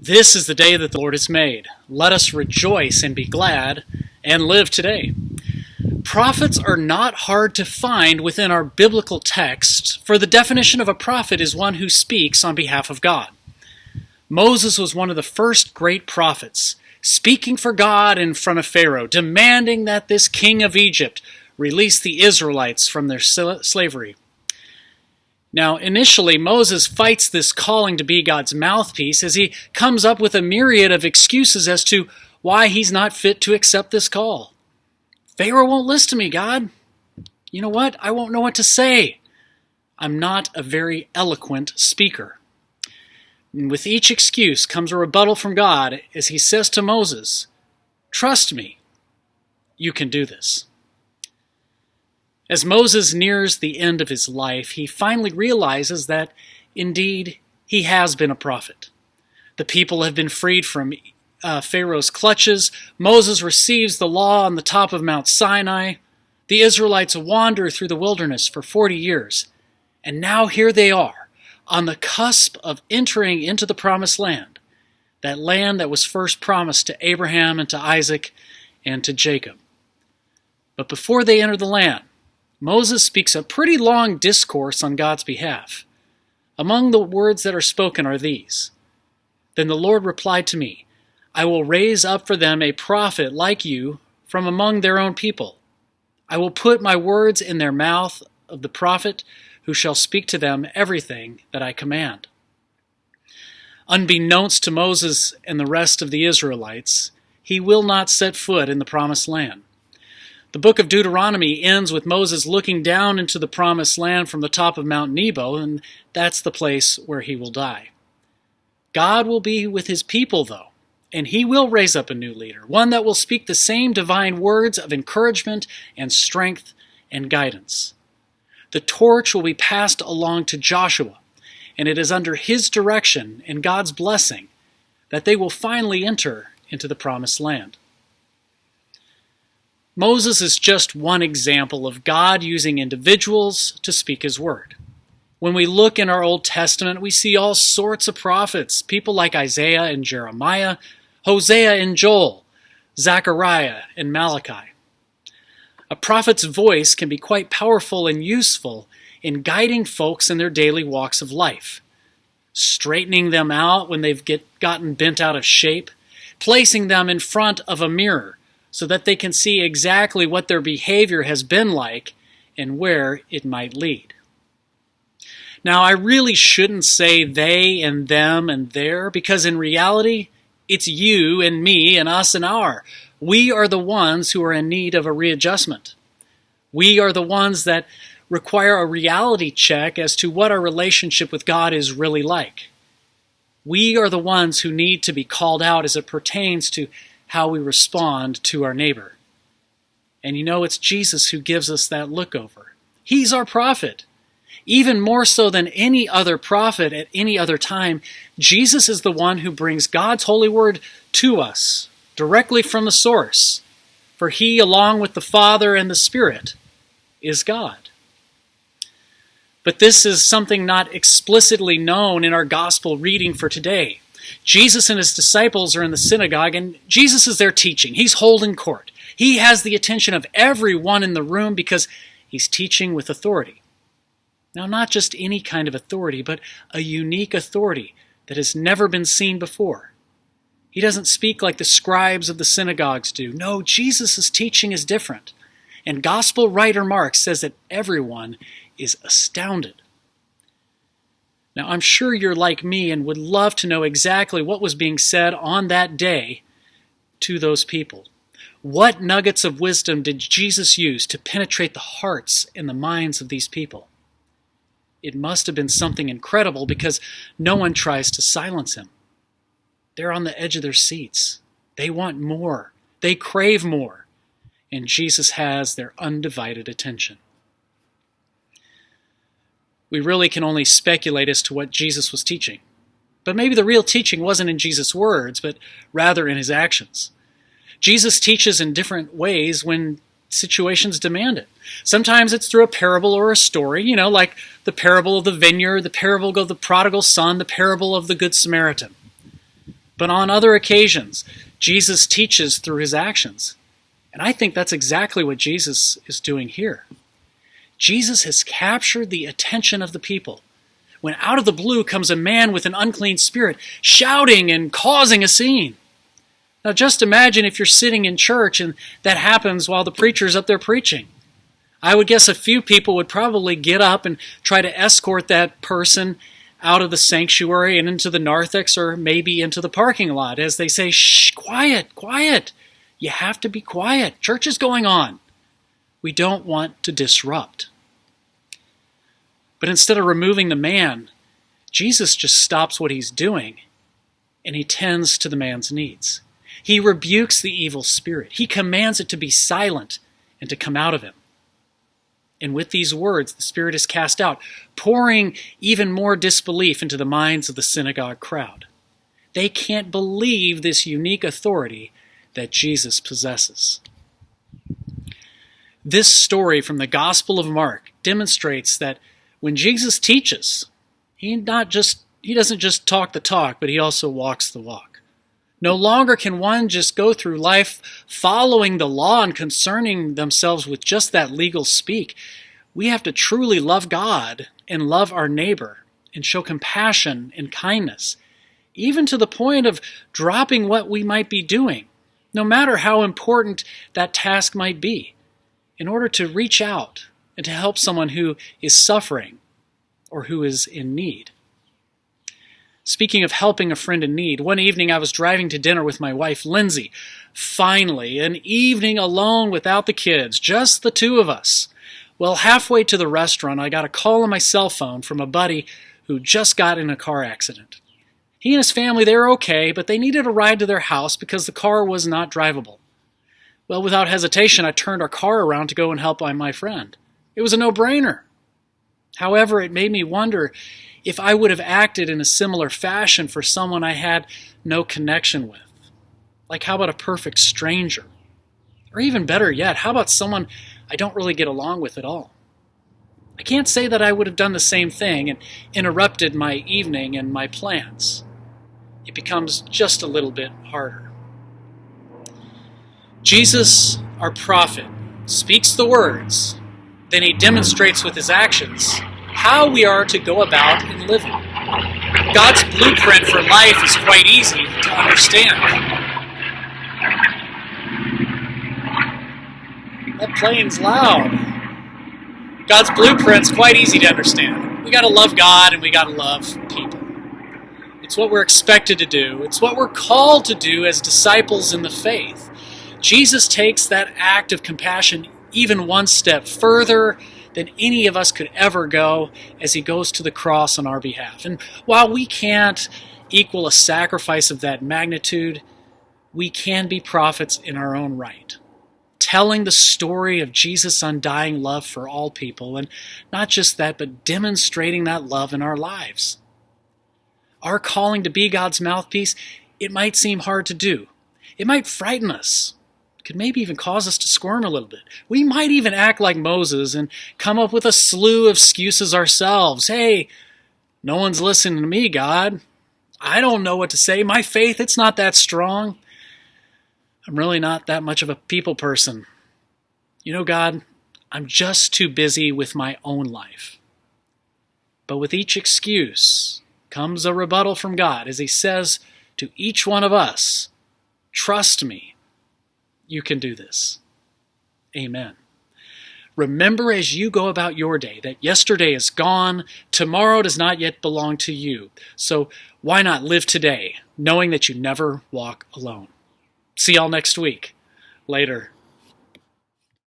This is the day that the Lord has made. Let us rejoice and be glad and live today. Prophets are not hard to find within our biblical text, for the definition of a prophet is one who speaks on behalf of God. Moses was one of the first great prophets, speaking for God in front of Pharaoh, demanding that this king of Egypt release the Israelites from their slavery. Now, initially, Moses fights this calling to be God's mouthpiece as he comes up with a myriad of excuses as to why he's not fit to accept this call. Pharaoh won't listen to me, God. You know what? I won't know what to say. I'm not a very eloquent speaker. And with each excuse comes a rebuttal from God as he says to Moses, "Trust me, you can do this." As Moses nears the end of his life, he finally realizes that, indeed, he has been a prophet. The people have been freed from Pharaoh's clutches. Moses receives the law on the top of Mount Sinai. The Israelites wander through the wilderness for 40 years. And now here they are, on the cusp of entering into the promised land, that land that was first promised to Abraham and to Isaac and to Jacob. But before they enter the land, Moses speaks a pretty long discourse on God's behalf. Among the words that are spoken are these: "Then the Lord replied to me, I will raise up for them a prophet like you from among their own people. I will put my words in their mouth of the prophet who shall speak to them everything that I command." Unbeknownst to Moses and the rest of the Israelites, he will not set foot in the promised land. The book of Deuteronomy ends with Moses looking down into the promised land from the top of Mount Nebo, and that's the place where he will die. God will be with his people, though, and he will raise up a new leader, one that will speak the same divine words of encouragement and strength and guidance. The torch will be passed along to Joshua, and it is under his direction and God's blessing that they will finally enter into the promised land. Moses is just one example of God using individuals to speak his word. When we look in our Old Testament, we see all sorts of prophets, people like Isaiah and Jeremiah, Hosea and Joel, Zechariah and Malachi. A prophet's voice can be quite powerful and useful in guiding folks in their daily walks of life, straightening them out when they've gotten bent out of shape, placing them in front of a mirror so that they can see exactly what their behavior has been like and where it might lead. Now, I really shouldn't say they and them and their, because in reality, it's you and me and us and our. We are the ones who are in need of a readjustment. We are the ones that require a reality check as to what our relationship with God is really like. We are the ones who need to be called out as it pertains to how we respond to our neighbor. And you know, it's Jesus who gives us that look over. He's our prophet. Even more so than any other prophet at any other time, Jesus is the one who brings God's holy word to us, directly from the source. For he, along with the Father and the Spirit, is God. But this is something not explicitly known in our gospel reading for today. Jesus and his disciples are in the synagogue, and Jesus is there teaching. He's holding court. He has the attention of everyone in the room because he's teaching with authority. Now, not just any kind of authority, but a unique authority that has never been seen before. He doesn't speak like the scribes of the synagogues do. No, Jesus' teaching is different. And gospel writer Mark says that everyone is astounded. Now, I'm sure you're like me and would love to know exactly what was being said on that day to those people. What nuggets of wisdom did Jesus use to penetrate the hearts and the minds of these people? It must have been something incredible because no one tries to silence him. They're on the edge of their seats. They want more. They crave more. And Jesus has their undivided attention. We really can only speculate as to what Jesus was teaching. But maybe the real teaching wasn't in Jesus' words, but rather in his actions. Jesus teaches in different ways when situations demand it. Sometimes it's through a parable or a story, like the parable of the vineyard, the parable of the prodigal son, the parable of the Good Samaritan. But on other occasions, Jesus teaches through his actions. And I think that's exactly what Jesus is doing here. Jesus has captured the attention of the people when out of the blue comes a man with an unclean spirit, shouting and causing a scene. Now just imagine if you're sitting in church and that happens while the preacher's up there preaching. I would guess a few people would probably get up and try to escort that person out of the sanctuary and into the narthex or maybe into the parking lot as they say, "Shh, quiet, quiet. You have to be quiet. Church is going on." We don't want to disrupt. But instead of removing the man, Jesus just stops what he's doing and he tends to the man's needs. He rebukes the evil spirit. He commands it to be silent and to come out of him. And with these words, the spirit is cast out, pouring even more disbelief into the minds of the synagogue crowd. They can't believe this unique authority that Jesus possesses. This story from the Gospel of Mark demonstrates that when Jesus teaches, he doesn't just talk the talk, but he also walks the walk. No longer can one just go through life following the law and concerning themselves with just that legal speak. We have to truly love God and love our neighbor and show compassion and kindness, even to the point of dropping what we might be doing, no matter how important that task might be, in order to reach out and to help someone who is suffering or who is in need. Speaking of helping a friend in need, one evening I was driving to dinner with my wife, Lindsay. Finally, an evening alone without the kids, just the two of us. Well, halfway to the restaurant, I got a call on my cell phone from a buddy who just got in a car accident. He and his family, they were okay, but they needed a ride to their house because the car was not drivable. Well, without hesitation, I turned our car around to go and help my friend. It was a no-brainer. However, it made me wonder if I would have acted in a similar fashion for someone I had no connection with. Like, how about a perfect stranger? Or even better yet, how about someone I don't really get along with at all? I can't say that I would have done the same thing and interrupted my evening and my plans. It becomes just a little bit harder. Jesus, our prophet, speaks the words, then he demonstrates with his actions how we are to go about in living. God's blueprint for life is quite easy to understand. That plane's loud. God's blueprint's quite easy to understand. We gotta love God and we gotta love people. It's what we're expected to do. It's what we're called to do as disciples in the faith. Jesus takes that act of compassion even one step further than any of us could ever go as he goes to the cross on our behalf. And while we can't equal a sacrifice of that magnitude, we can be prophets in our own right, telling the story of Jesus' undying love for all people, and not just that, but demonstrating that love in our lives. Our calling to be God's mouthpiece, it might seem hard to do. It might frighten us. Could maybe even cause us to squirm a little bit. We might even act like Moses and come up with a slew of excuses ourselves. Hey, no one's listening to me, God. I don't know what to say. My faith, it's not that strong. I'm really not that much of a people person. You know, God, I'm just too busy with my own life. But with each excuse comes a rebuttal from God as he says to each one of us, trust me. You can do this. Amen. Remember as you go about your day that yesterday is gone, tomorrow does not yet belong to you. So why not live today, knowing that you never walk alone? See y'all next week. Later.